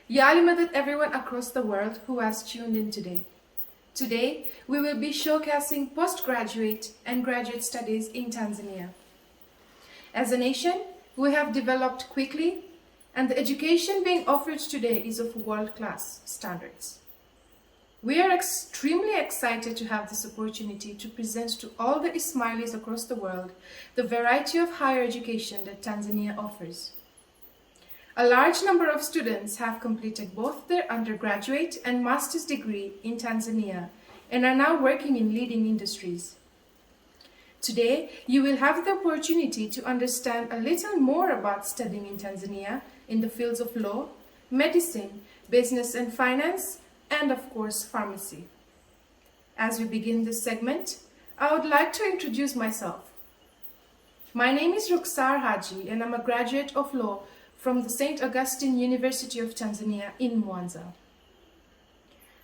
Yalimadat everyone across the world who has tuned in today. Today, we will be showcasing postgraduate and graduate studies in Tanzania. As a nation, we have developed quickly, and the education being offered today is of world-class standards. We are extremely excited to have this opportunity to present to all the Ismailis across the world the variety of higher education that Tanzania offers. A large number of students have completed both their undergraduate and master's degree in Tanzania and are now working in leading industries. Today, you will have the opportunity to understand a little more about studying in Tanzania in the fields of law, medicine, business and finance, and of course, pharmacy. As we begin this segment, I would like to introduce myself. My name is Ruksar Haji, and I'm a graduate of law from the St. Augustine University of Tanzania in Mwanza.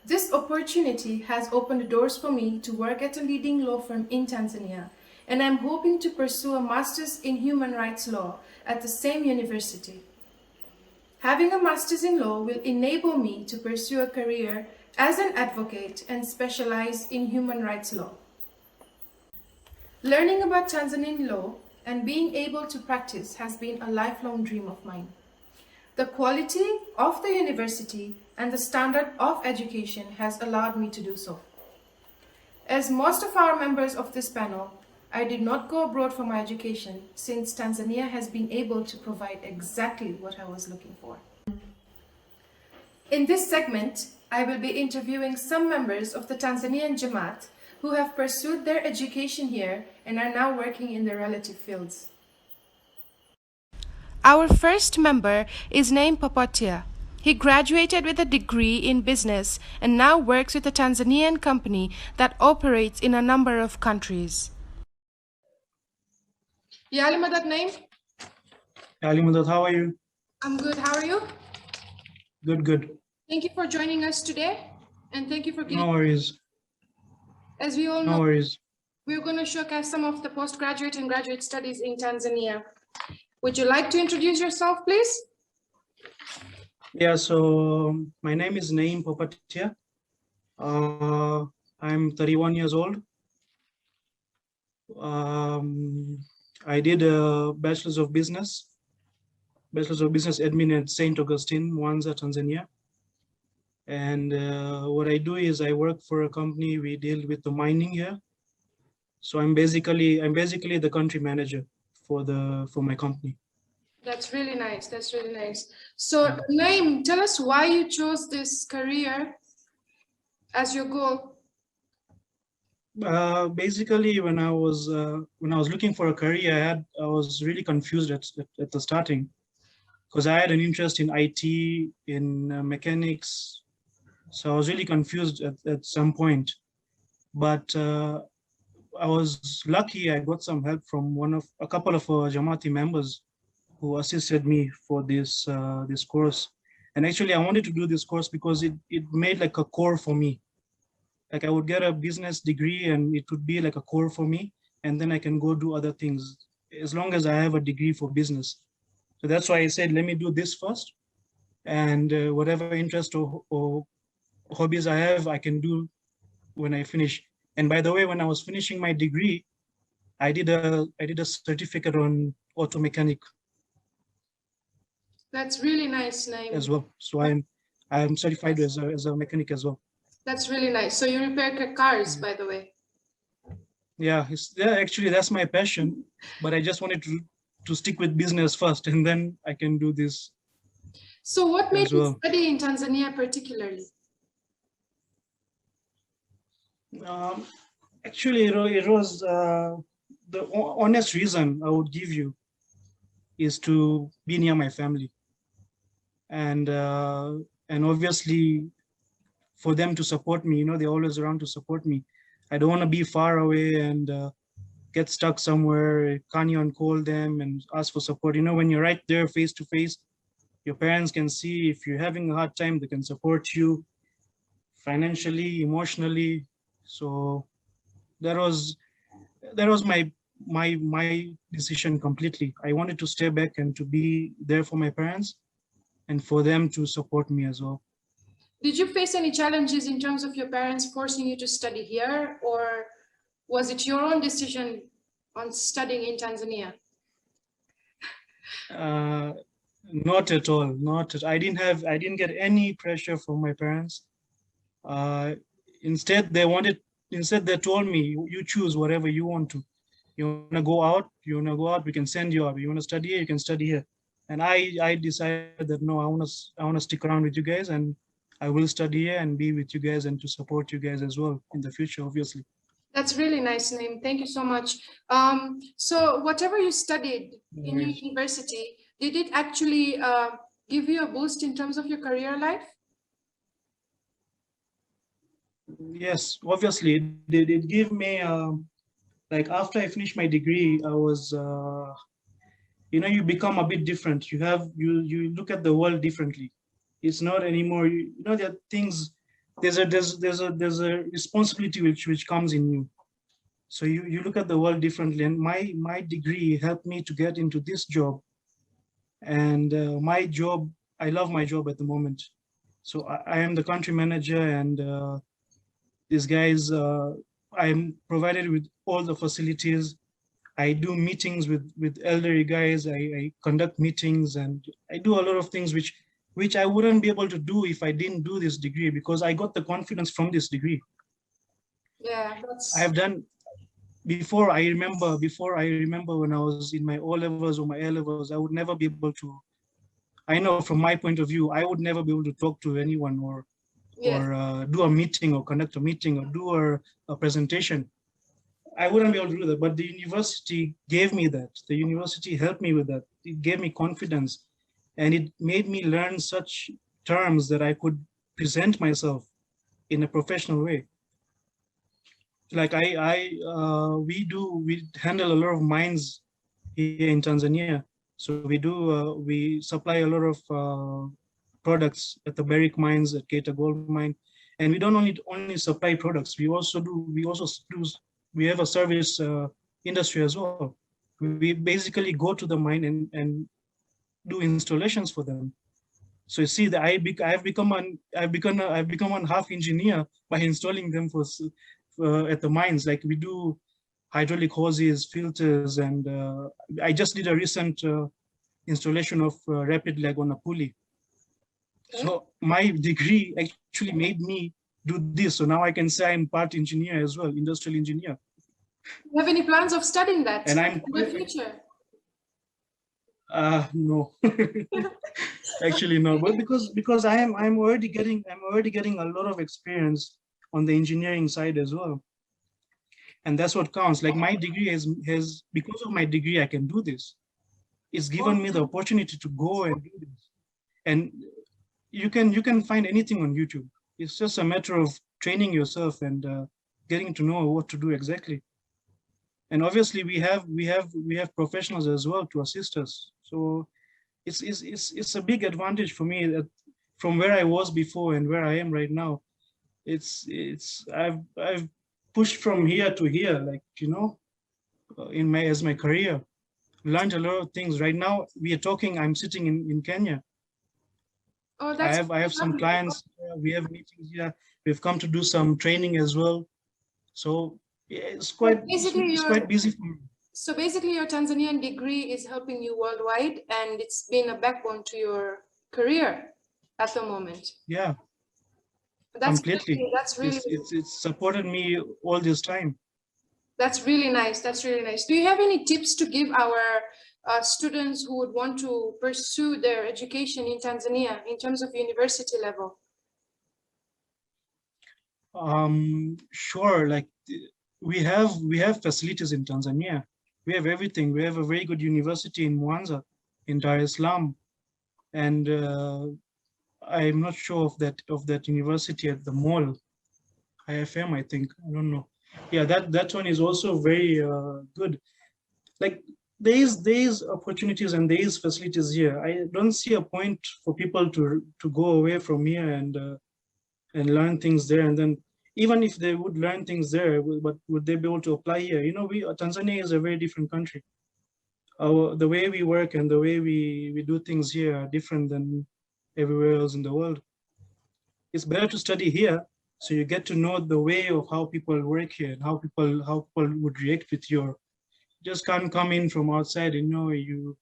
This opportunity has opened doors for me to work at a leading law firm in Tanzania, and I'm hoping to pursue a master's in human rights law at the same university. Having a master's in law will enable me to pursue a career as an advocate and specialize in human rights law. Learning about Tanzanian law and being able to practice has been a lifelong dream of mine. The quality of the university and the standard of education has allowed me to do so. As most of our members of this panel, I did not go abroad for my education since Tanzania has been able to provide exactly what I was looking for. In this segment, I will be interviewing some members of the Tanzanian Jamaat who have pursued their education here and are now working in their relative fields. Our first member is named Papatia. He graduated with a degree in business and now works with a Tanzanian company that operates in a number of countries. Yalima, that name? Alimudat, how are you? I'm good. How are you? Good, good. Thank you for joining us today, and thank you for giving. No worries. As we all know, No worries. we're going to showcase some of the postgraduate and graduate studies in Tanzania. Would you like to introduce yourself, please? Yeah, so my name is Naeem Popatia. I'm 31 years old. I did a Bachelor's of Business Admin at St. Augustine, Mwanza, Tanzania. And what I do is I work for a company. We deal with the mining here. So I'm basically the country manager for my company. That's really nice. That's really nice. So, Naeem, tell us why you chose this career as your goal. Basically, when I was looking for a career, I was really confused at the starting, because I had an interest in IT, in mechanics, so I was really confused at some point. But I was lucky. I got some help from a couple of Jamati members who assisted me for this course. And actually, I wanted to do this course because it made like a core for me. Like I would get a business degree and it would be like a core for me, and then I can go do other things as long as I have a degree for business. So that's why I said, let me do this first, and whatever interest or hobbies I have, I can do when I finish. And by the way, when I was finishing my degree, I did a certificate on auto mechanic. That's really nice, Naeem. As well. So I'm certified as a mechanic as well. That's really nice. So you repair cars, by the way. Yeah, actually that's my passion, but I just wanted to stick with business first, and then I can do this. So what made you study in Tanzania particularly? Actually, it was the honest reason I would give you is to be near my family, and obviously for them to support me. They're always around to support me. I don't want to be far away and get stuck somewhere. Can't even call them and ask for support. When you're right there face to face, your parents can see if you're having a hard time, they can support you financially, emotionally. So that was my decision completely. I wanted to stay back and to be there for my parents. and for them to support me as well. Did you face any challenges in terms of your parents forcing you to study here, or was it your own decision on studying in Tanzania? Not at all. I didn't get any pressure from my parents. Uh, instead, they told me, you choose whatever you want to. You want to go out, we can send you out. You want to study here, you can study here. And I decided that no, I want to stick around with you guys, and I will study here and be with you guys and to support you guys as well in the future, obviously. That's really nice name. Thank you so much. So whatever you studied in your university, did it actually give you a boost in terms of your career life? Yes, obviously, it gave me, like after I finished my degree, I was, you become a bit different. You look at the world differently. It's not anymore, there are things, there's a responsibility which comes in you. So you look at the world differently, and my degree helped me to get into this job. And my job, I love my job at the moment. So I am the country manager, and these guys, I'm provided with all the facilities. I do meetings with elderly guys. I conduct meetings, and I do a lot of things which I wouldn't be able to do if I didn't do this degree, because I got the confidence from this degree. Yeah, that's. I have done before. I remember when I was in my O levels or my A levels, I would never be able to. I know from my point of view, I would never be able to talk to anyone or do a meeting or conduct a meeting or do a presentation. I wouldn't be able to do that, but the university gave me that. The university helped me with that. It gave me confidence, and it made me learn such terms that I could present myself in a professional way. Like we handle a lot of mines here in Tanzania. So we supply a lot of products at the Barrick mines, at Keita Gold Mine, and we don't only supply products. We have a service industry as well. We basically go to the mine and do installations for them. So you see that I've become one half engineer by installing them at the mines. Like we do hydraulic hoses, filters, and I just did a recent installation of rapid leg on a pulley. Okay. So my degree actually made me do this. So now I can say I'm part engineer as well, industrial engineer. Do you have any plans of studying that and I'm in the future? No, actually no. But because I'm already getting a lot of experience on the engineering side as well, and that's what counts. Like my degree has because of my degree I can do this. It's given me the opportunity to go and do this, and you can find anything on YouTube. It's just a matter of training yourself and getting to know what to do exactly. And obviously we have professionals as well to assist us. So it's a big advantage for me that from where I was before and where I am right now. I've pushed from here to here, like, as my career, learned a lot of things. Right now we are talking, I'm sitting in Kenya. Oh, that's I have some clients, we have meetings here. We've come to do some training as well. So yeah, it's quite busy for me. So basically your Tanzanian degree is helping you worldwide, and it's been a backbone to your career at the moment. Yeah. That's completely. It's supported me all this time. That's really nice. That's really nice. Do you have any tips to give our students who would want to pursue their education in Tanzania in terms of university level? Sure. Like we have facilities in Tanzania. We have everything. We have a very good university in Mwanza, in Dar es Salaam, and I'm not sure of that university at the mall, IFM, I think. I don't know. Yeah, that one is also very good. Like there is opportunities and there is facilities here. I don't see a point for people to go away from here and learn things there. And then even if they would learn things there, but would they be able to apply here? Tanzania is a very different country. The way we work and the way we do things here are different than everywhere else in the world. It's better to study here, so you get to know the way of how people work here and how people would react with your. Just can't come in from outside and you You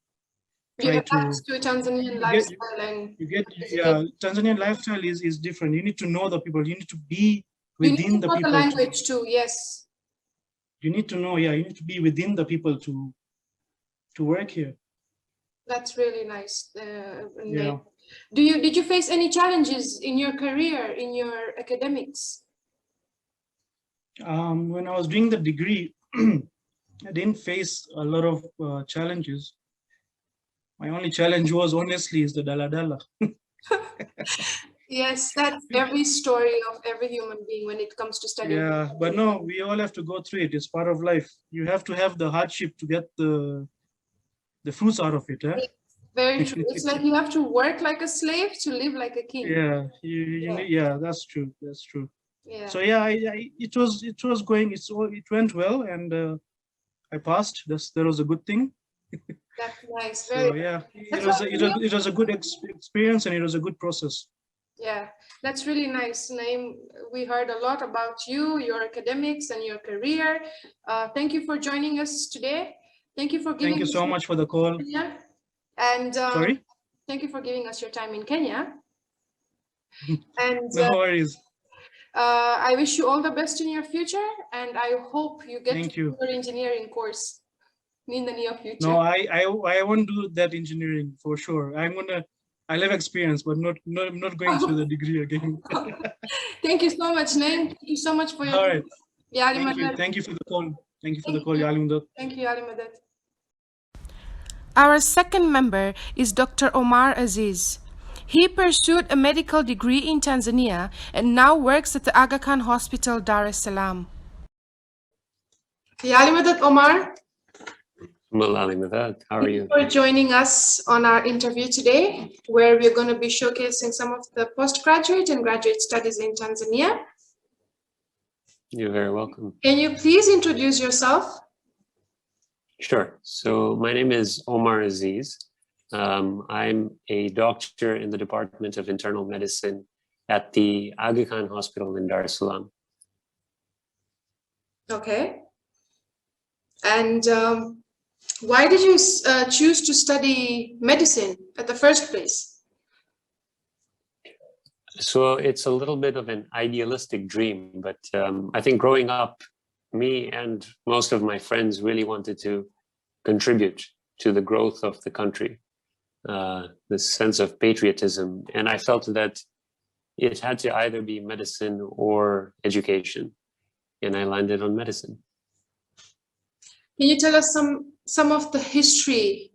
try adapt to to Tanzanian you get lifestyle and you get basically Tanzanian lifestyle is different. You need to know the people. You need to be you need to within the know the people to. language too. Yes, You need to know, yeah. You need to be within the people to work here. that's really nice. Yeah. Did you face any challenges in your career, in your academics? When I was doing the degree, I didn't face a lot of challenges. My only challenge was honestly is the daladala. Yes, that's every story of every human being when it comes to studying. Yeah, but no, we all have to go through it. It's part of life. You have to have the hardship to get the fruits out of it. Eh? Very true. It's like you have to work like a slave to live like a king. Yeah, you Yeah. need, yeah, that's true. That's true. Yeah. So yeah, it was going. It went well, and I passed. That was a good thing. That's nice. So Very. yeah, That's why it was a good experience, and it was a good process. yeah, that's really nice. Naeem, we heard a lot about you, your academics, and your career. Thank you for joining us today. Thank you for giving Thank you us so much for the call. Kenya. And Sorry? thank you for giving us your time in Kenya. And No worries. I wish you all the best in your future, and I hope you get Thank to you. your engineering course in the near future. No, I won't do that engineering for sure. I'll have experience, but not going through the degree again. Thank you so much, Naeem. Thank you so much for your All time. right. Yeah, Ali Thank you. Madad. Thank you for the call. Thank you for the Thank call, you. Yalimda. Thank you, Ali Madad. Our second member is Dr. Omar Aziz. He pursued a medical degree in Tanzania and now works at the Aga Khan Hospital, Dar es Salaam. Ya Ali Madad, Omar. Malali Madad, how are you? Thank you for joining us on our interview today, where we're going to be showcasing some of the postgraduate and graduate studies in Tanzania. You're very welcome. Can you please introduce yourself? Sure. So my name is Omar Aziz. I'm a doctor in the Department of Internal Medicine at the Aga Khan Hospital in Dar es Salaam. Okay. And why did you choose to study medicine at the first place? So it's a little bit of an idealistic dream, but I think growing up, me and most of my friends really wanted to contribute to the growth of the country, this sense of patriotism. And I felt that it had to either be medicine or education, and I landed on medicine. Can you tell us some of the history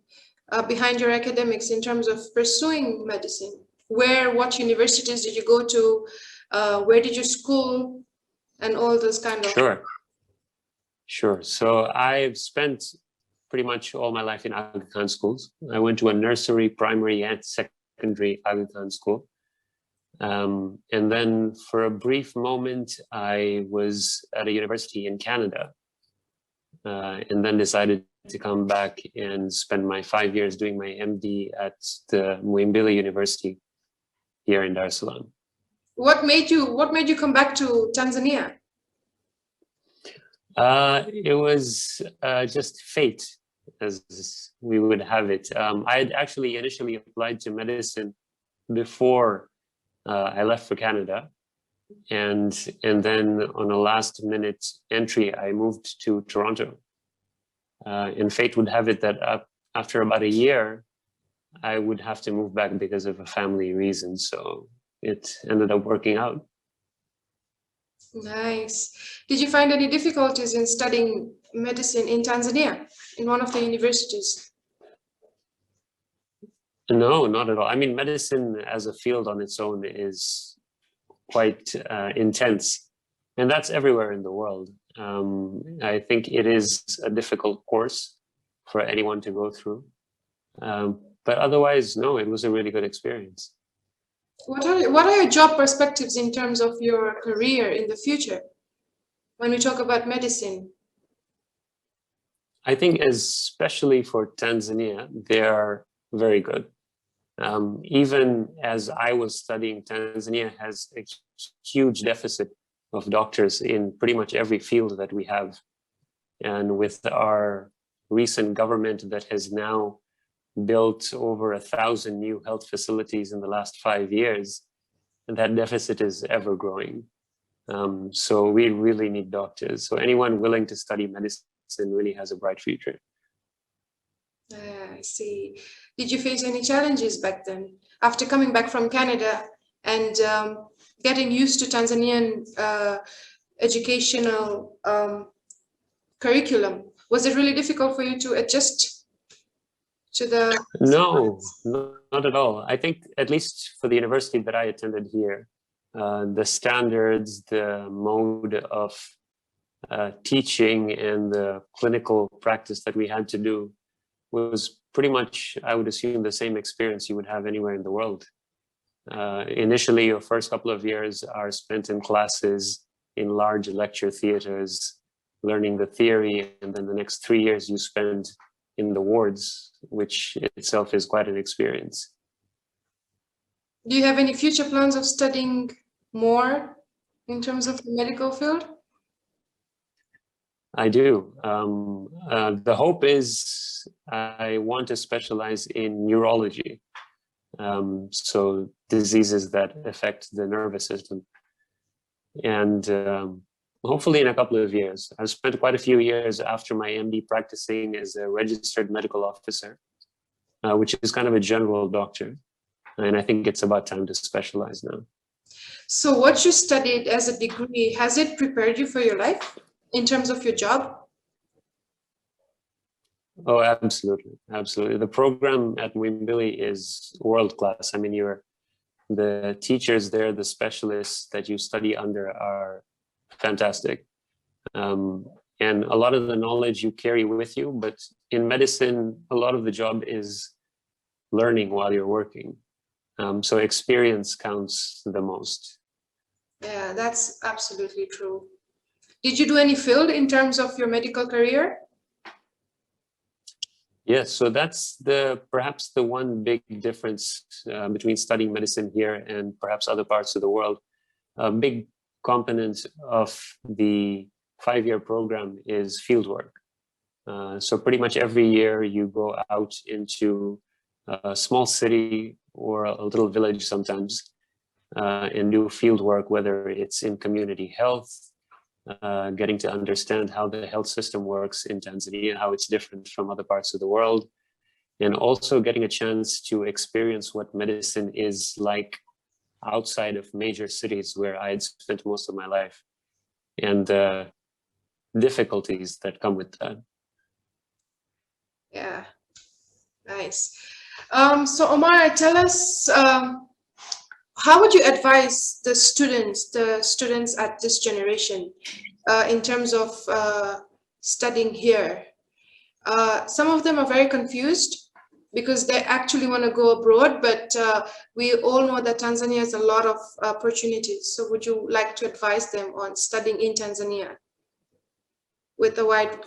behind your academics in terms of pursuing medicine? What universities did you go to? Where did you school? And all those kind of. Sure. So I've spent pretty much all my life in Aga Khan schools. I went to a nursery, primary, and secondary Aga Khan school. And then for a brief moment, I was at a university in Canada, and then decided to come back and spend my 5 years doing my MD at the Muhimbili University here in Dar es Salaam. What made you come back to Tanzania? It was just fate, as we would have it. I had actually initially applied to medicine before I left for Canada. And then on a last minute entry, I moved to Toronto. And fate would have it that after about a year, I would have to move back because of a family reason. So it ended up working out. Nice. Did you find any difficulties in studying medicine in Tanzania, in one of the universities? No, not at all. I mean, medicine as a field on its own is quite intense, and that's everywhere in the world. I think it is a difficult course for anyone to go through. But otherwise, no, it was a really good experience. What are your job perspectives in terms of your career in the future when we talk about medicine? I think especially for Tanzania, they are very good. Even as I was studying, Tanzania has a huge deficit of doctors in pretty much every field that we have. And with our recent government that has now built over 1,000 new health facilities in the last 5 years, that deficit is ever growing. So we really need doctors. So anyone willing to study medicine really has a bright future. I see. Did you face any challenges back then after coming back from Canada and getting used to Tanzanian educational curriculum? Was it really difficult for you to adjust to the... No, not at all. I think at least for the university that I attended here, the standards, the mode of teaching and the clinical practice that we had to do was pretty much, I would assume, the same experience you would have anywhere in the world. Initially, your first couple of years are spent in classes in large lecture theaters, learning the theory, and then the next 3 years you spend in the wards, which itself is quite an experience. Do you have any future plans of studying more in terms of the medical field? I do. The hope is I want to specialize in neurology, so diseases that affect the nervous system. And hopefully in a couple of years. I've spent quite a few years after my MD practicing as a registered medical officer, which is kind of a general doctor. And I think it's about time to specialize now. So what you studied as a degree, has it prepared you for your life in terms of your job? Oh, absolutely. Absolutely. The program at Muhimbili is world-class. I mean, the teachers there, the specialists that you study under are fantastic. And a lot of the knowledge you carry with you, but in medicine, a lot of the job is learning while you're working. So experience counts the most. Yeah, that's absolutely true. Did you do any field in terms of your medical career? Yes, so that's perhaps the one big difference between studying medicine here and perhaps other parts of the world. A big component of the 5-year program is fieldwork. So pretty much every year you go out into a small city or a little village sometimes and do fieldwork, whether it's in community health, getting to understand how the health system works in Tanzania, how it's different from other parts of the world, and also getting a chance to experience what medicine is like outside of major cities where I had spent most of my life, and difficulties that come with that. Yeah, nice. So Omar, tell us, how would you advise the students at this generation in terms of studying here? Some of them are very confused because they actually want to go abroad, but we all know that Tanzania has a lot of opportunities. So would you like to advise them on studying in Tanzania with a wide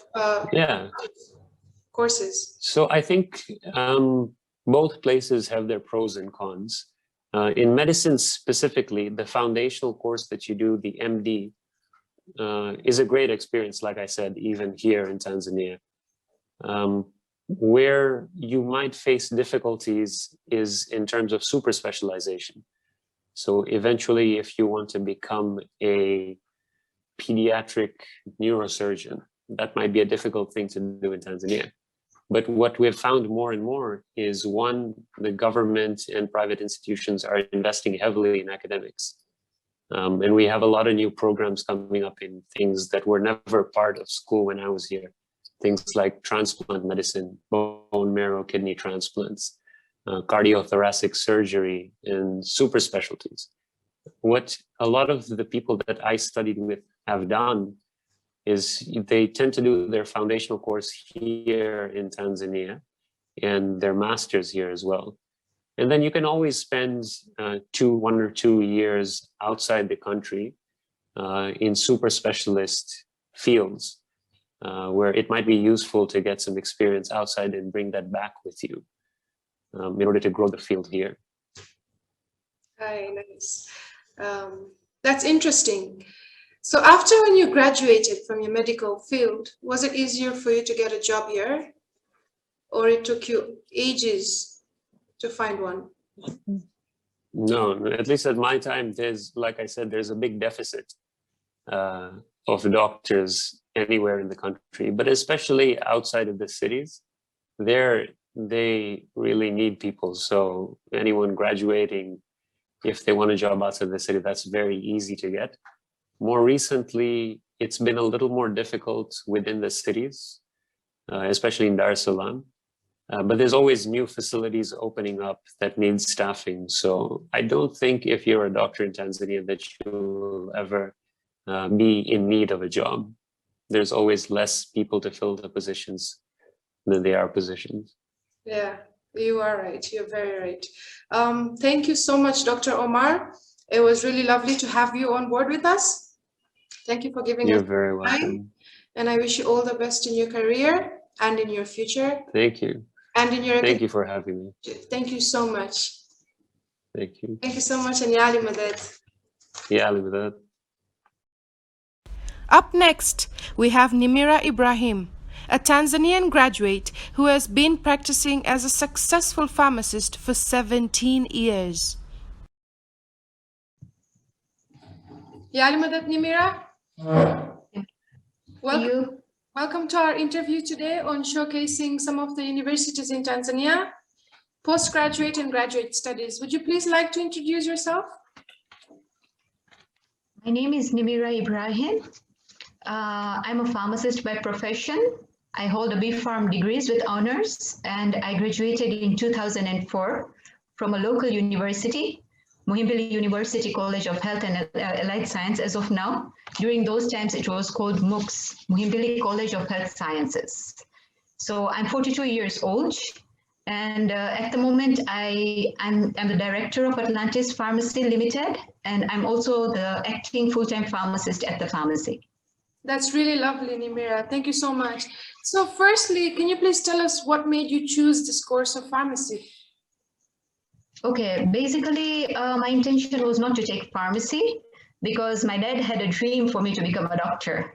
courses? So I think both places have their pros and cons. In medicine specifically, the foundational course that you do, the MD, is a great experience, like I said, even here in Tanzania. Where you might face difficulties is in terms of super specialization. So eventually, if you want to become a pediatric neurosurgeon, that might be a difficult thing to do in Tanzania. But what we've found more and more is, one, the government and private institutions are investing heavily in academics. And we have a lot of new programs coming up in things that were never part of school when I was here. Things like transplant medicine, bone marrow, kidney transplants, cardiothoracic surgery, and super specialties. What a lot of the people that I studied with have done is they tend to do their foundational course here in Tanzania and their master's here as well. And then you can always spend 1 or 2 years outside the country in super specialist fields where it might be useful to get some experience outside and bring that back with you. in order to grow the field here. Very nice. That's interesting. So after when you graduated from your medical field, was it easier for you to get a job here, or it took you ages to find one? No, at least at my time, there's, like I said, there's a big deficit of doctors anywhere in the country, but especially outside of the cities, they really need people. So anyone graduating, if they want a job outside the city, that's very easy to get. More recently, it's been a little more difficult within the cities, especially in Dar es Salaam. But there's always new facilities opening up that need staffing. So I don't think if you're a doctor in Tanzania that you'll ever be in need of a job. There's always less people to fill the positions than there are positions. Yeah, you are right. You're very right. Thank you so much, Dr. Omar. It was really lovely to have you on board with us. Thank you for giving us You're very welcome. time. And I wish you all the best in your career and in your future. Thank you. And in your Thank you for having me. Thank you so much. Thank you. Thank you so much, and Yali Madad. Yeah, with that. Up next, we have Nimira Ibrahim, a Tanzanian graduate who has been practicing as a successful pharmacist for 17 years. Yali Madad, Nimira. Welcome to our interview today on showcasing some of the universities in Tanzania, postgraduate and graduate studies. Would you please like to introduce yourself? My name is Nimira Ibrahim. I'm a pharmacist by profession. I hold a B.Pharm degrees with honors, and I graduated in 2004 from a local university, Muhimbili University College of Health and Allied Science as of now. During those times, it was called MUCS, Muhimbili College of Health Sciences. So I'm 42 years old, and at the moment, I'm the director of Atlantis Pharmacy Limited, and I'm also the acting full-time pharmacist at the pharmacy. That's really lovely, Nimira. Thank you so much. So firstly, can you please tell us what made you choose this course of pharmacy? Okay, basically, my intention was not to take pharmacy because my dad had a dream for me to become a doctor.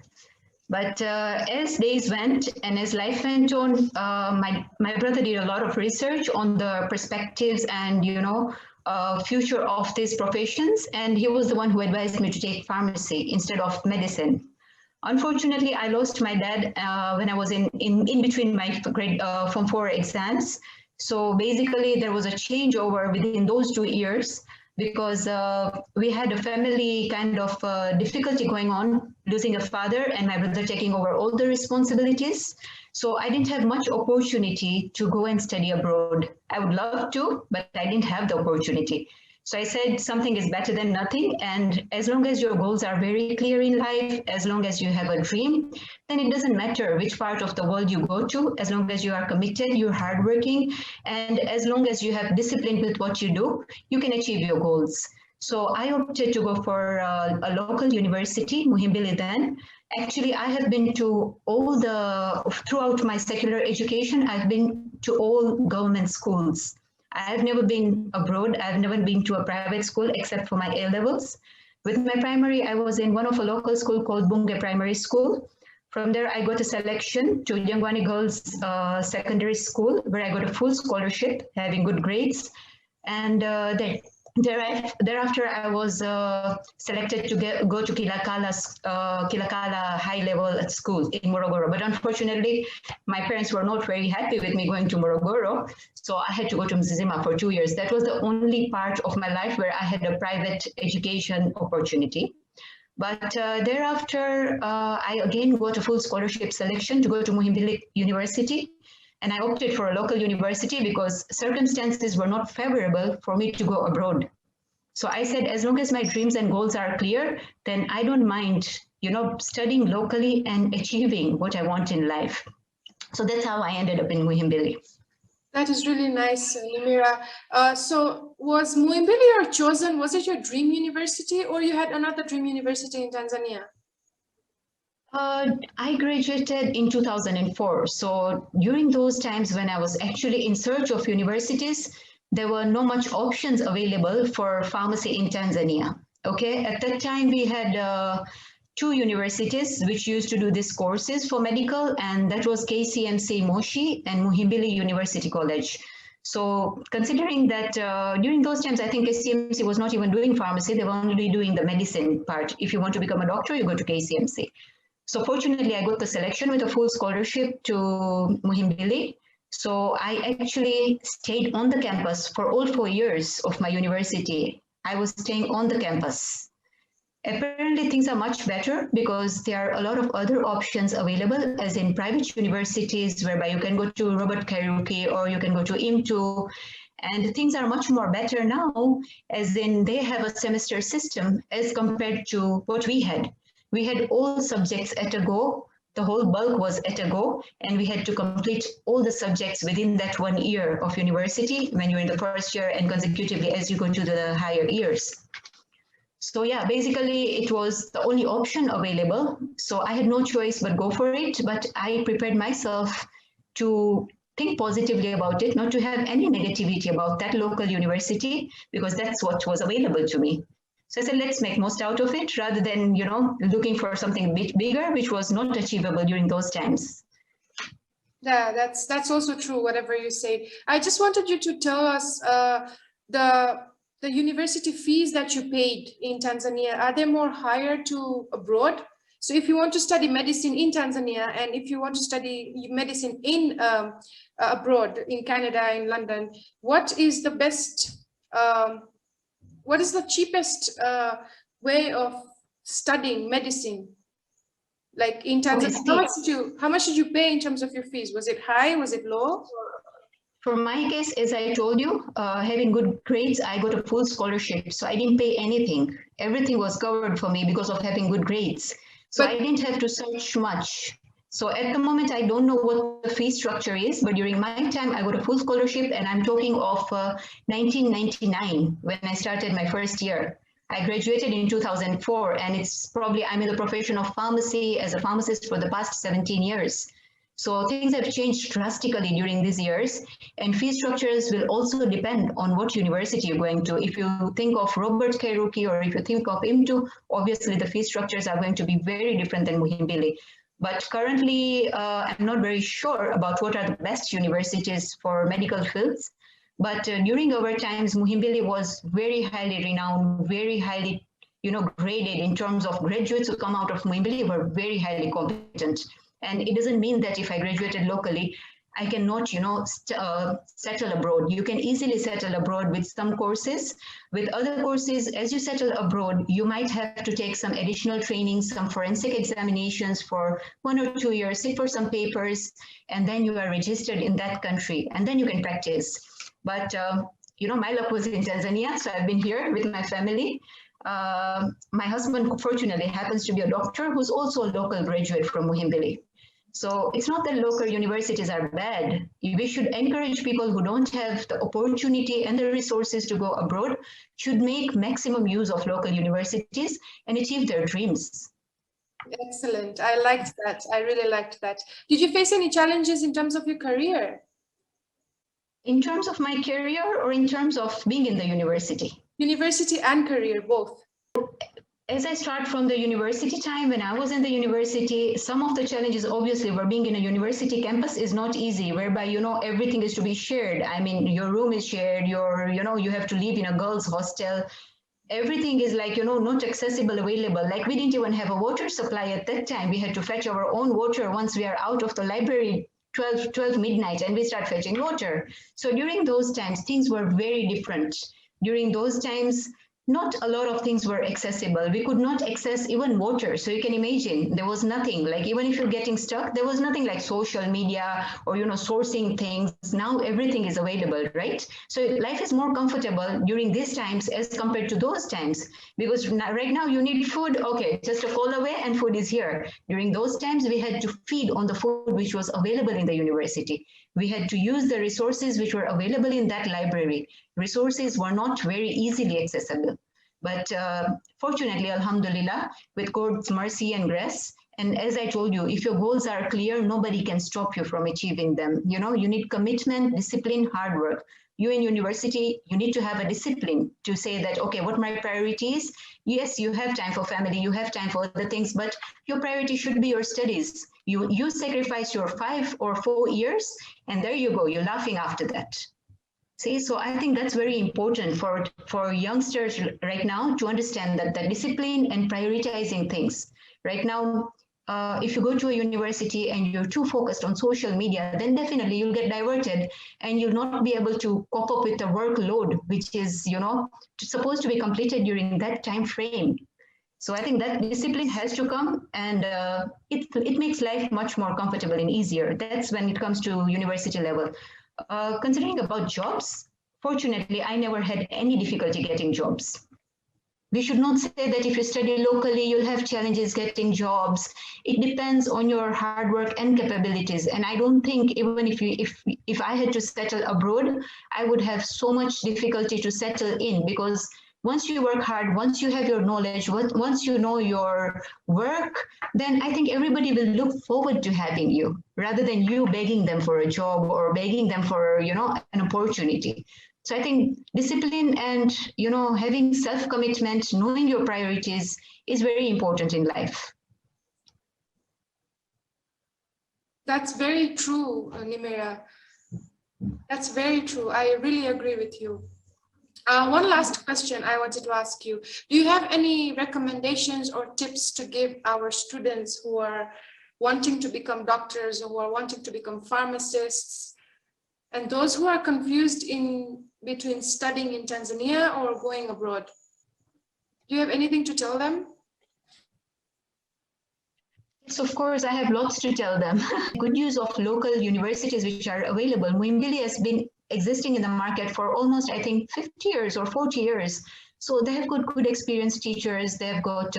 But as days went and as life went on, my brother did a lot of research on the perspectives and, future of these professions. And he was the one who advised me to take pharmacy instead of medicine. Unfortunately, I lost my dad when I was in between my grade Form 4 exams. So basically, there was a changeover within those 2 years because we had a family kind of difficulty going on, losing a father and my brother taking over all the responsibilities. So I didn't have much opportunity to go and study abroad. I would love to, but I didn't have the opportunity. So I said something is better than nothing. And as long as your goals are very clear in life, as long as you have a dream, then it doesn't matter which part of the world you go to, as long as you are committed, you're hardworking, and as long as you have discipline with what you do, you can achieve your goals. So I opted to go for a local university, Muhimbili then. Actually, I have been to throughout my secular education, I've been to all government schools. I've never been abroad. I've never been to a private school except for my A-levels. With my primary, I was in one of a local school called Bunge Primary School. From there, I got a selection to Jangwani Girls Secondary School, where I got a full scholarship, having good grades. And thereafter, I was selected to go to Kilakala high-level school in Morogoro. But unfortunately, my parents were not very happy with me going to Morogoro. So I had to go to Mzizima for 2 years. That was the only part of my life where I had a private education opportunity. But thereafter, I again got a full scholarship selection to go to Muhimbili University. And I opted for a local university because circumstances were not favorable for me to go abroad. So I said, as long as my dreams and goals are clear, then I don't mind, studying locally and achieving what I want in life. So that's how I ended up in Muhimbili. That is really nice, Nimira. So was Muhimbili your chosen? Was it your dream university, or you had another dream university in Tanzania? I graduated in 2004. So during those times when I was actually in search of universities, there were no much options available for pharmacy in Tanzania. Okay, at that time we had two universities which used to do these courses for medical, and that was KCMC Moshi and Muhimbili University College. So considering that during those times, I think KCMC was not even doing pharmacy, they were only doing the medicine part. If you want to become a doctor, you go to KCMC. So fortunately, I got the selection with a full scholarship to Muhimbili. So I actually stayed on the campus for all 4 years of my university. I was staying on the campus. Apparently, things are much better because there are a lot of other options available, as in private universities, whereby you can go to Robert Kairuki or you can go to IMTU. And things are much more better now, as in they have a semester system as compared to what we had. We had all subjects at a go. The whole bulk was at a go, and we had to complete all the subjects within that 1 year of university when you're in the first year and consecutively as you go to the higher years. So yeah, basically it was the only option available. So I had no choice but go for it. But I prepared myself to think positively about it, not to have any negativity about that local university, because that's what was available to me. So I said, let's make most out of it rather than, looking for something a bit bigger, which was not achievable during those times. Yeah, that's also true, whatever you say. I just wanted you to tell us the university fees that you paid in Tanzania, are they more higher to abroad? So if you want to study medicine in Tanzania and if you want to study medicine in abroad, in Canada, in London, what is the best, what is the cheapest way of studying medicine? Like in Tanzania, how much did you pay in terms of your fees? Was it high? Was it low? For my case, as I told you, having good grades, I got a full scholarship. So I didn't pay anything. Everything was covered for me because of having good grades. So I didn't have to search much. So at the moment, I don't know what the fee structure is, but during my time, I got a full scholarship, and I'm talking of 1999 when I started my first year. I graduated in 2004, and it's probably I'm in the profession of pharmacy as a pharmacist for the past 17 years. So things have changed drastically during these years, and fee structures will also depend on what university you're going to. If you think of Robert Kairuki or if you think of IMTU, obviously the fee structures are going to be very different than Muhimbili. But currently, I'm not very sure about what are the best universities for medical fields. But during our times, Muhimbili was very highly renowned, very highly, graded in terms of graduates who come out of Muhimbili were very highly competent. And it doesn't mean that if I graduated locally, I cannot, settle abroad. You can easily settle abroad with some courses. With other courses, as you settle abroad, you might have to take some additional training, some forensic examinations for 1 or 2 years, sit for some papers, and then you are registered in that country, and then you can practice. But, my luck was in Tanzania, so I've been here with my family. My husband, fortunately, happens to be a doctor who's also a local graduate from Muhimbili. So it's not that local universities are bad. We should encourage people who don't have the opportunity and the resources to go abroad, should make maximum use of local universities and achieve their dreams. Excellent. I liked that. I really liked that. Did you face any challenges in terms of your career? In terms of my career or in terms of being in the university? University and career, both. As I start from the university time, when I was in the university, some of the challenges obviously were being in a university campus is not easy, whereby, everything is to be shared. I mean, your room is shared, you have to live in a girls' hostel. Everything is like, not accessible, available. Like we didn't even have a water supply at that time. We had to fetch our own water once we are out of the library 12 midnight and we start fetching water. So during those times, things were very different. During those times, not a lot of things were accessible. We could not access even water. So you can imagine there was nothing like, even if you're getting stuck, there was nothing like social media or, sourcing things. Now everything is available, right? So life is more comfortable during these times as compared to those times, because right now you need food. Okay, just a call away and food is here. During those times, we had to feed on the food which was available in the university. We had to use the resources which were available in that library. Resources were not very easily accessible. But fortunately, alhamdulillah, with God's mercy and grace, And as I told you, if your goals are clear, nobody can stop you from achieving them. You know, you need commitment, discipline, hard work. You in university, you need to have a discipline to say that, okay, what my priorities? Yes, you have time for family, you have time for other things, but your priority should be your studies. You sacrifice your 5 or 4 years, and there you go, you're laughing after that. See, so I think that's very important for youngsters right now to understand that the discipline and prioritizing things. Right now, if you go to a university and you're too focused on social media, then definitely you'll get diverted and you'll not be able to cope up with the workload, which is, you know, supposed to be completed during that time frame. So I think that discipline has to come, and it makes life much more comfortable and easier. That's when it comes to university level. Considering about jobs, fortunately, I never had any difficulty getting jobs. We should not say that if you study locally, you'll have challenges getting jobs. It depends on your hard work and capabilities. And I don't think even if I had to settle abroad, I would have so much difficulty to settle in, because once you work hard, once you have your knowledge, once you know your work, then I think everybody will look forward to having you rather than you begging them for a job or begging them for, you know, an opportunity. So I think discipline and, you know, having self-commitment, knowing your priorities is very important in life. That's very true, Nimera. That's very true. I really agree with you. One last question I wanted to ask you. Do you have any recommendations or tips to give our students who are wanting to become doctors or who are wanting to become pharmacists, and those who are confused in between studying in Tanzania or going abroad? Do you have anything to tell them? Yes, of course, I have lots to tell them. Good use of local universities which are available. Muhimbili has been existing in the market for almost, I think, 50 years or 40 years. So they have got good experienced teachers. They've got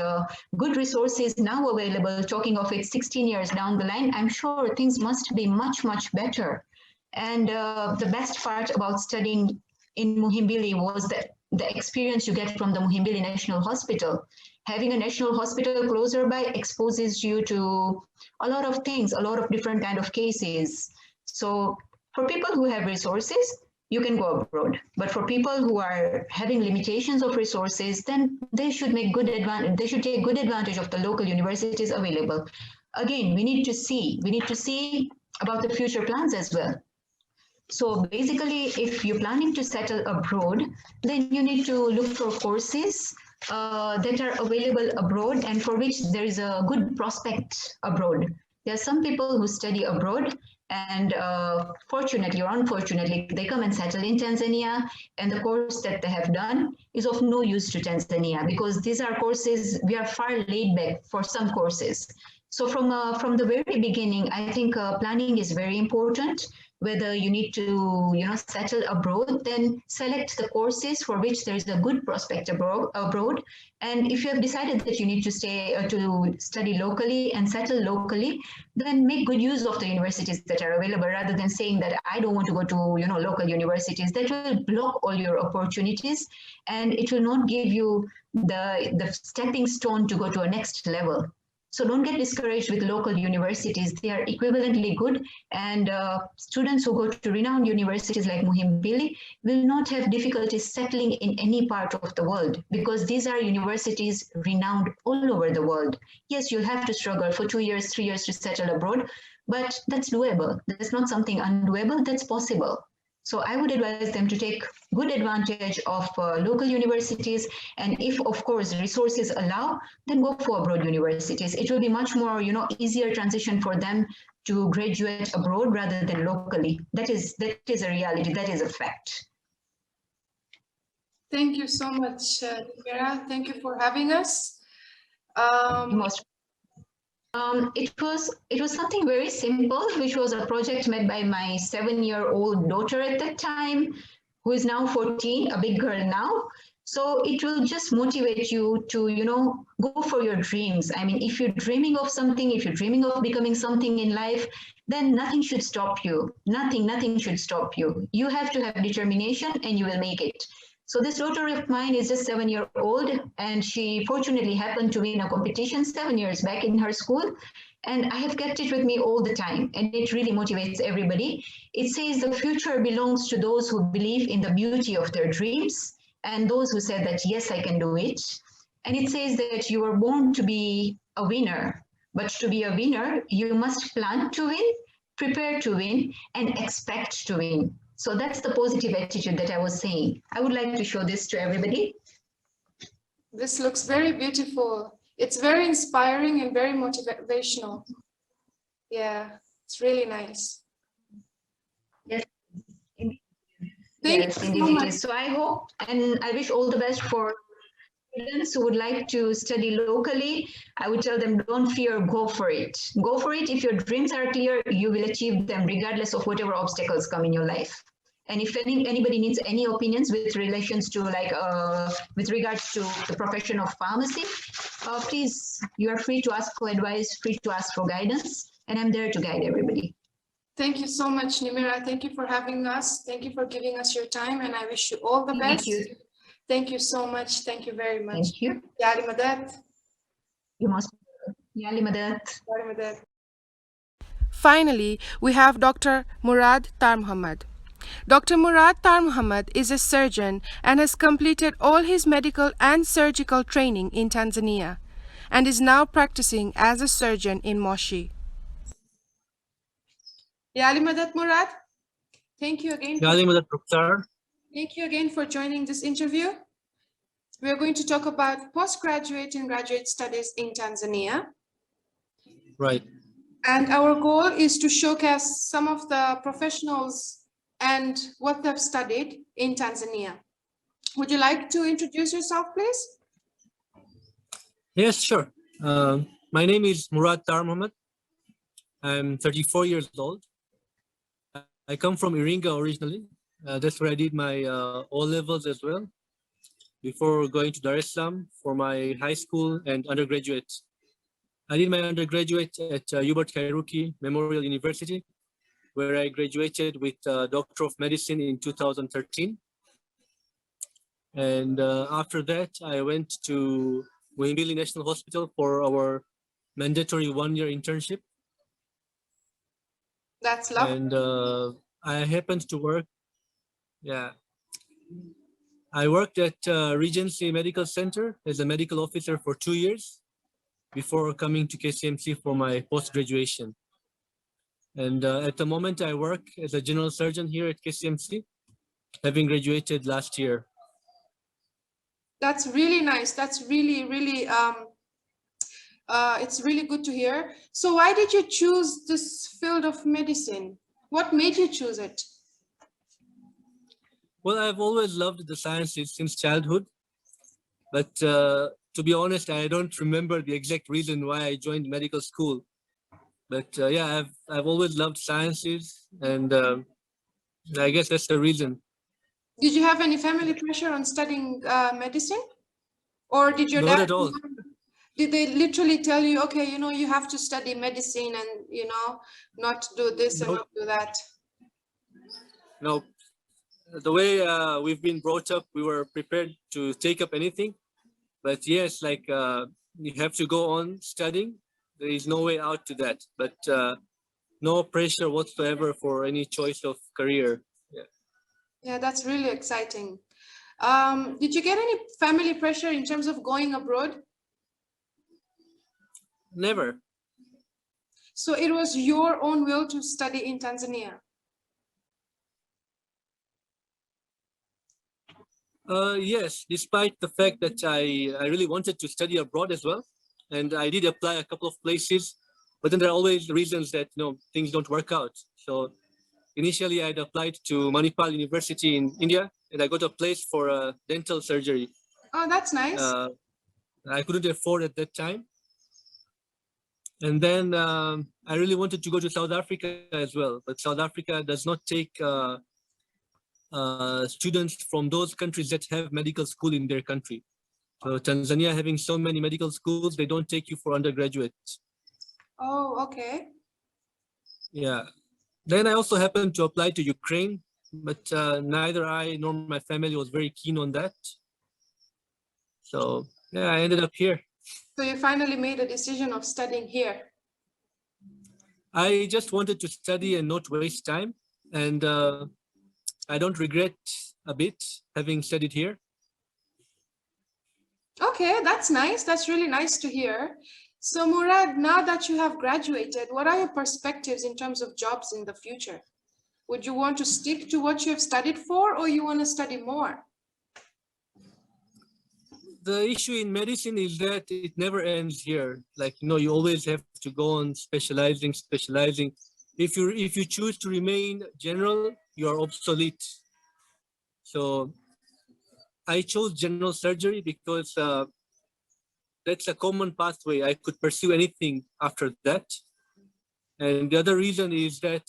good resources now available. Talking of it 16 years down the line, I'm sure things must be much, much better. And the best part about studying in Muhimbili was that the experience you get from the Muhimbili National Hospital. Having a national hospital closer by exposes you to a lot of things, a lot of different kind of cases. So for people who have resources, you can go abroad. But for people who are having limitations of resources, then they should make good advantage. They should take good advantage of the local universities available. Again, we need to see about the future plans as well. So basically, if you're planning to settle abroad, then you need to look for courses that are available abroad and for which there is a good prospect abroad. There are some people who study abroad and fortunately or unfortunately, they come and settle in Tanzania, and the course that they have done is of no use to Tanzania, because these are courses, we are far laid back for some courses. So from the very beginning, I think planning is very important. Whether you need to, you know, settle abroad, then select the courses for which there is a good prospect abroad. And if you have decided that you need to stay to study locally and settle locally, then make good use of the universities that are available, rather than saying that I don't want to go to, you know, local universities. That will block all your opportunities, and it will not give you the stepping stone to go to a next level. So don't get discouraged with local universities. They are equivalently good, and students who go to renowned universities like Muhimbili will not have difficulties settling in any part of the world, because these are universities renowned all over the world. Yes, you'll have to struggle for 2 years, 3 years to settle abroad, but that's doable. That's not something undoable, that's possible. So I would advise them to take good advantage of local universities. And if, of course, resources allow, then go for abroad universities. It will be much more, you know, easier transition for them to graduate abroad rather than locally. That is a reality. That is a fact. Thank you so much, Nimera. Thank you for having us. It was something very simple, which was a project made by my 7-year-old daughter at that time, who is now 14, a big girl now. So it will just motivate you to, you know, go for your dreams. I mean, if you're dreaming of something, if you're dreaming of becoming something in life, then nothing should stop you. Nothing should stop you. You have to have determination and you will make it. So this daughter of mine is just 7 years old, and she fortunately happened to win a competition 7 years back in her school. And I have kept it with me all the time, and it really motivates everybody. It says the future belongs to those who believe in the beauty of their dreams and those who said that, yes, I can do it. And it says that you are born to be a winner, but to be a winner, you must plan to win, prepare to win, and expect to win. So that's the positive attitude that I was saying. I would like to show this to everybody. This looks very beautiful. It's very inspiring and very motivational. Yeah, it's really nice. Yes. Thank Yes, you so indeed it much. is. So I hope and I wish all the best for students who would like to study locally. I would tell them, don't fear, go for it. Go for it. If your dreams are clear, you will achieve them regardless of whatever obstacles come in your life. And if anybody needs any opinions with relations to with regards to the profession of pharmacy, please, you are free to ask for advice, free to ask for guidance, and I'm there to guide everybody. Thank you so much, Nimira. Thank you for having us. Thank you for giving us your time, and I wish you all the best. Thank you. Thank you so much. Thank you very much. Thank you. Yali Madat. You must. Yali Madat. Yali Madat. Finally, we have Dr. Murad Tar Muhammad. Dr. Murad Tar Muhammad is a surgeon and has completed all his medical and surgical training in Tanzania and is now practicing as a surgeon in Moshi. Yali Madat Murad, thank you again. Thank you again for joining this interview. We are going to talk about postgraduate and graduate studies in Tanzania. Right. And our goal is to showcase some of the professionals and what they've studied in Tanzania. Would you like to introduce yourself, please? Yes, sure. My name is Murad Tar Muhammad. I'm 34 years old. I come from Iringa originally. That's where I did my O levels as well, before going to Dar es Salaam for my high school and undergraduate. I did my undergraduate at Hubert Kairuki Memorial University, where I graduated with Doctor of Medicine in 2013. And after that, I went to Muhimbili National Hospital for our mandatory one-year internship. That's lovely. And I happened to work, I worked at Regency Medical Center as a medical officer for 2 years before coming to KCMC for my post-graduation. And at the moment I work as a general surgeon here at KCMC, having graduated last year. That's really nice. That's really, it's really good to hear. So why did you choose this field of medicine? What made you choose it? Well, I've always loved the sciences since childhood, but to be honest, I don't remember the exact reason why I joined medical school. But yeah, I've always loved sciences, and I guess that's the reason. Did you have any family pressure on studying medicine? Or did your Not dad, at all. did they literally tell you, okay, you know, you have to study medicine and, you know, not do this and not do that? No, the way we've been brought up, we were prepared to take up anything. But yes, like you have to go on studying. There is no way out to that, but no pressure whatsoever for any choice of career. Yeah, that's really exciting. Did you get any family pressure in terms of going abroad? Never. So it was your own will to study in Tanzania? Yes, despite the fact that I really wanted to study abroad as well. And I did apply a couple of places, but then there are always reasons that, you know, things don't work out. So initially I'd applied to Manipal University in India, and I got a place for dental surgery. Oh, that's nice. I couldn't afford at that time. And then I really wanted to go to South Africa as well, but South Africa does not take students from those countries that have medical school in their country. So Tanzania having so many medical schools, they don't take you for undergraduates. Oh, okay. Yeah. Then I also happened to apply to Ukraine but neither I nor my family was very keen on that. So yeah, I ended up here. So you finally made a decision of studying here. I just wanted to study and not waste time. And I don't regret a bit having studied here. Okay, that's nice. That's really nice to hear. So Murad, now that you have graduated, what are your perspectives in terms of jobs in the future? Would you want to stick to what you have studied for, or you want to study more? The issue in medicine is that it never ends here. Like, you know, you always have to go on specializing. If you choose to remain general, you are obsolete. So I chose general surgery because that's a common pathway. I could pursue anything after that. And the other reason is that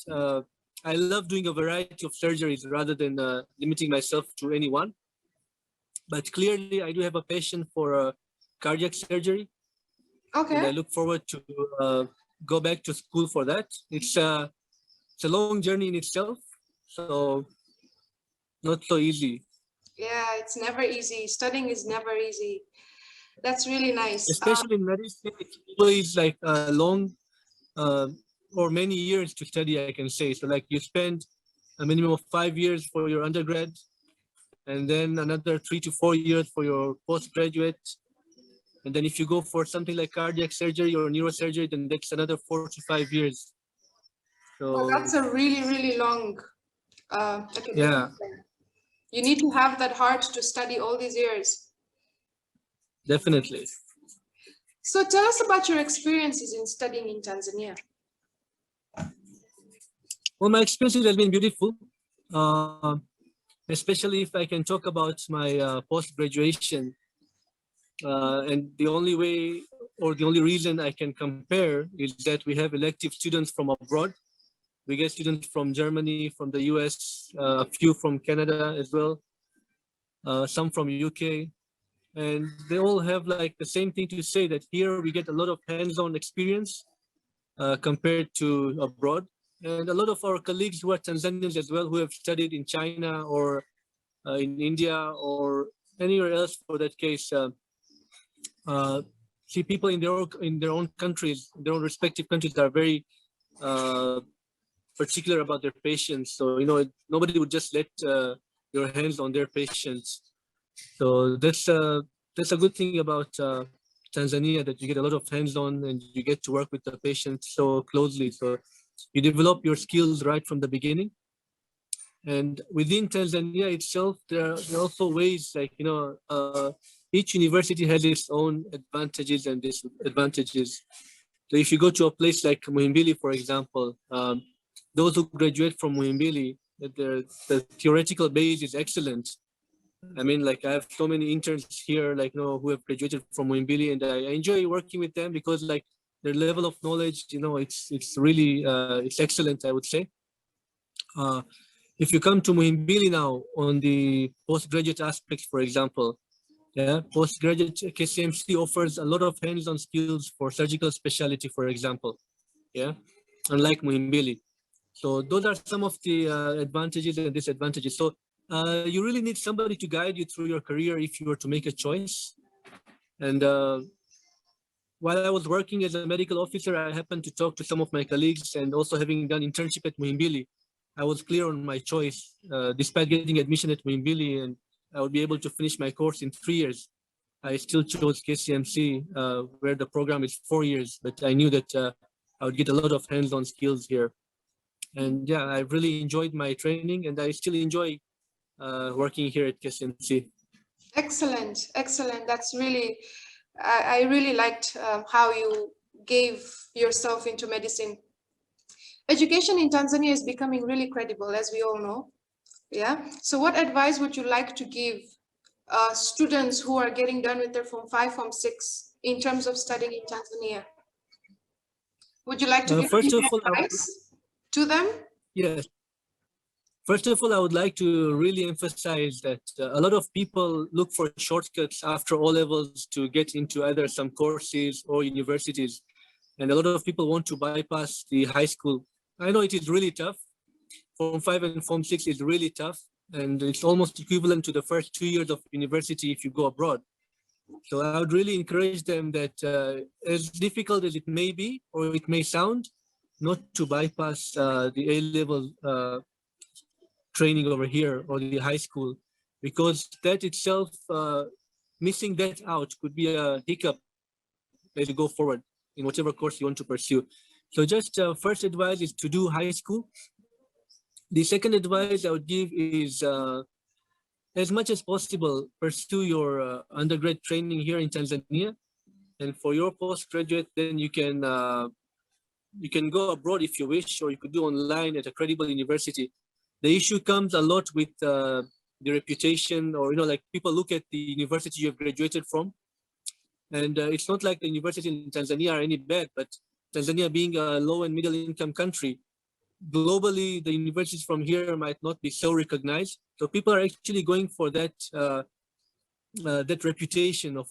I love doing a variety of surgeries rather than limiting myself to any one. But clearly, I do have a passion for cardiac surgery. And I Okay. look forward to go back to school for that. It's a long journey in itself, so not so easy. Yeah, it's never easy. Studying is never easy. That's really nice. Especially in medicine, it's always like a long or many years to study, I can say. So like you spend a minimum of 5 years for your undergrad, and then another 3 to 4 years for your postgraduate. And then if you go for something like cardiac surgery or neurosurgery, then that's another 4 to 5 years. Well, So that's a really, really long academic yeah, plan. You need to have that heart to study all these years. definitely. So tell us about your experiences in studying in Tanzania. Well, my experience has been beautiful, especially if I can talk about my post-graduation. And the only way or the only reason I can compare is that we have elective students from abroad. We get students from Germany, from the US, a few from Canada as well, some from UK. And they all have like the same thing to say, that here we get a lot of hands-on experience compared to abroad. And a lot of our colleagues who are Tanzanians as well, who have studied in China or in India or anywhere else for that case, see people in their own countries, their own respective countries, are very particular about their patients. So, you know, nobody would just let your hands on their patients. So that's a good thing about Tanzania, that you get a lot of hands-on and you get to work with the patient so closely. So you develop your skills right from the beginning. And within Tanzania itself, there are also ways, like, you know, each university has its own advantages and disadvantages. So if you go to a place like Muhimbili, for example, those who graduate from Muhimbili, the theoretical base is excellent. I mean, like, I have so many interns here, like, you know, who have graduated from Muhimbili, and I enjoy working with them because, like, their level of knowledge, you know, it's really it's excellent, I would say. If you come to Muhimbili now on the postgraduate aspects, for example, yeah, postgraduate KCMC offers a lot of hands-on skills for surgical specialty, for example, yeah, unlike Muhimbili. So those are some of the advantages and disadvantages. So you really need somebody to guide you through your career if you were to make a choice. And while I was working as a medical officer, I happened to talk to some of my colleagues, and also having done internship at Muhimbili, I was clear on my choice. Despite getting admission at Muhimbili, and I would be able to finish my course in 3 years, I still chose KCMC, where the program is 4 years, but I knew that I would get a lot of hands-on skills here. And yeah, I really enjoyed my training, and I still enjoy working here at KCMC. Excellent, excellent. That's really, I really liked how you gave yourself into medicine. Education in Tanzania is becoming really credible, as we all know. Yeah. So what advice would you like to give students who are getting done with their Form 5, Form 6 in terms of studying in Tanzania? Would you like to give First any of all, advice to them? yes. First of all, I would like to really emphasize that a lot of people look for shortcuts after O levels to get into either some courses or universities. And a lot of people want to bypass the high school. I know it is really tough. Form 5 and Form 6 is really tough, and it's almost equivalent to the first 2 years of university if you go abroad. So I would really encourage them that as difficult as it may be, or it may sound, not to bypass the A-level training over here or the high school, because that itself, missing that out could be a hiccup as you go forward in whatever course you want to pursue. So just first advice is to do high school. The second advice I would give is as much as possible, pursue your undergrad training here in Tanzania. And for your postgraduate, then you can go abroad if you wish, or you could do online at a credible university. The issue comes a lot with the reputation, or like people look at the university you have graduated from, and it's not like the university in Tanzania are any bad, but Tanzania being a low and middle income country, globally the universities from here might not be so recognized. So people are actually going for that that reputation of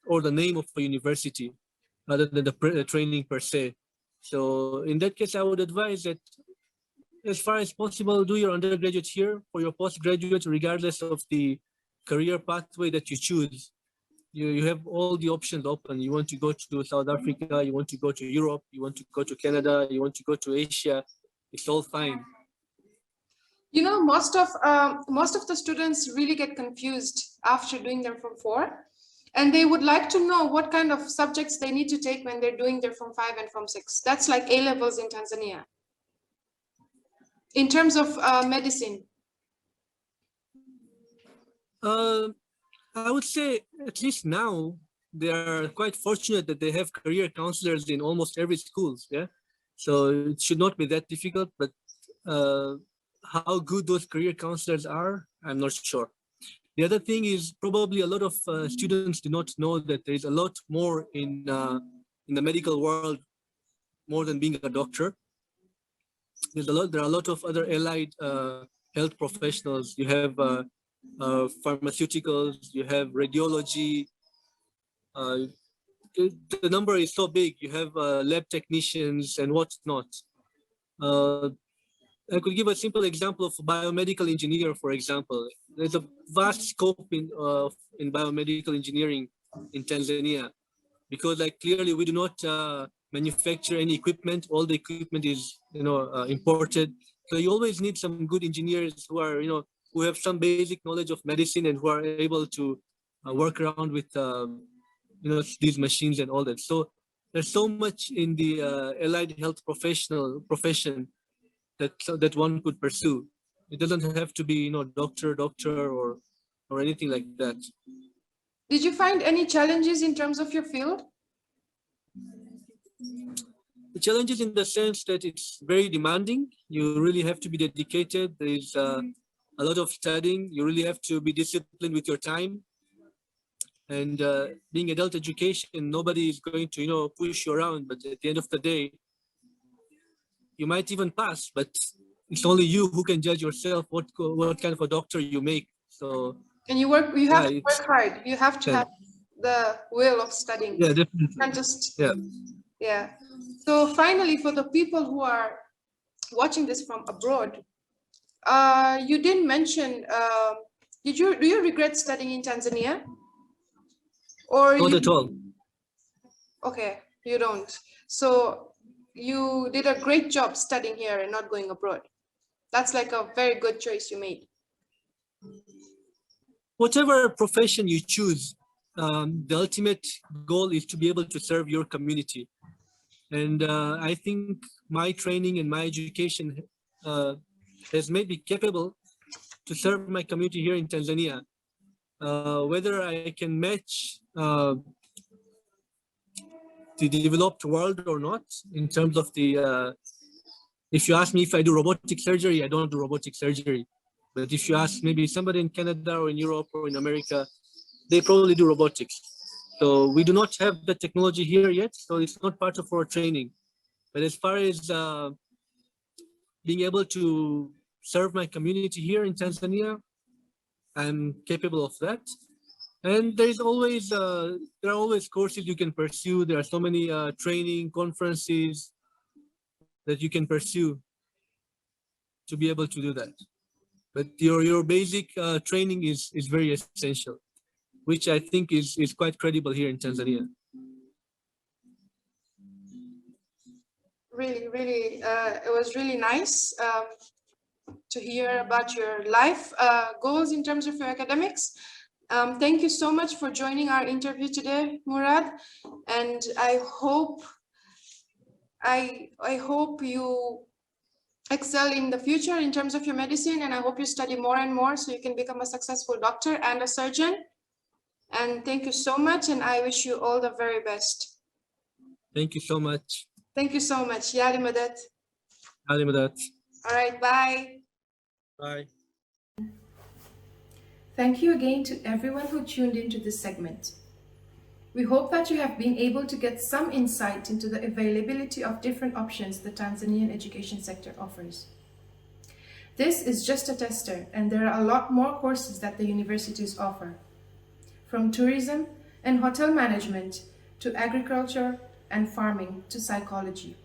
or the name of a university rather than the training per se. So in that case, I would advise that as far as possible, do your undergraduate here. For your postgraduate, regardless of the career pathway that you choose, you have all the options open. You want to go to South Africa, you want to go to Europe, you want to go to Canada, you want to go to Asia, it's all fine. You know, most of the students really get confused after doing their Form 4, and they would like to know what kind of subjects they need to take when they're doing their Form 5 and Form 6. That's like A levels in Tanzania. In terms of medicine. I would say at least now they are quite fortunate that they have career counselors in almost every schools. Yeah, so it should not be that difficult. But how good those career counselors are, I'm not sure. The other thing is probably a lot of students do not know that there is a lot more in the medical world, more than being a doctor. There are a lot of other allied health professionals. You have pharmaceuticals, you have radiology. The number is so big. You have lab technicians and whatnot. I could give a simple example of biomedical engineer, for example. There's a vast scope in biomedical engineering in Tanzania, because clearly we do not manufacture any equipment. All the equipment is imported. So you always need some good engineers who are who have some basic knowledge of medicine and who are able to work around with these machines and all that. So there's so much in the allied health profession that one could pursue. It doesn't have to be doctor or anything like that. Did you find any challenges in terms of your field? The challenges in the sense that it's very demanding. You really have to be dedicated. There is a lot of studying. You really have to be disciplined with your time. And being adult education, nobody is going to push you around. But at the end of the day, you might even pass, but it's only you who can judge yourself what kind of a doctor you make. So and you have to work hard. You have to have the will of studying. Yeah, definitely. And just yeah. So finally, for the people who are watching this from abroad, you didn't mention. Do you regret studying in Tanzania? Or not at all. Okay, you don't. So you did a great job studying here and not going abroad. That's like a very good choice you made. Whatever profession you choose, the ultimate goal is to be able to serve your community. And I think my training and my education has made me capable to serve my community here in Tanzania. Whether I can match the developed world or not, in terms of the, if you ask me if I do robotic surgery, I don't do robotic surgery. But if you ask maybe somebody in Canada or in Europe or in America, they probably do robotics. So we do not have the technology here yet, so it's not part of our training. But as far as being able to serve my community here in Tanzania, I'm capable of that. And there are always courses you can pursue. There are so many training conferences that you can pursue. to be able to do that. But your basic training is very essential, which I think is quite credible here in Tanzania. Really, it was really nice to hear about your life goals in terms of your academics. Thank you so much for joining our interview today, Murad. And I hope you excel in the future in terms of your medicine, and I hope you study more and more so you can become a successful doctor and a surgeon. And thank you so much, and I wish you all the very best. Thank you so much. Thank you so much. Yali Madat. Ali Madat. All right, bye. Bye. Thank you again to everyone who tuned into this segment. We hope that you have been able to get some insight into the availability of different options the Tanzanian education sector offers. This is just a tester, and there are a lot more courses that the universities offer, from tourism and hotel management to agriculture and farming to psychology.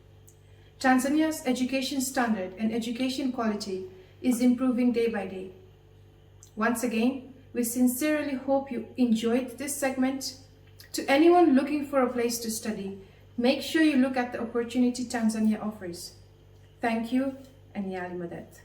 Tanzania's education standard and education quality is improving day by day. Once again, we sincerely hope you enjoyed this segment. To anyone looking for a place to study, make sure you look at the opportunity Tanzania offers. Thank you, and Yali Madat.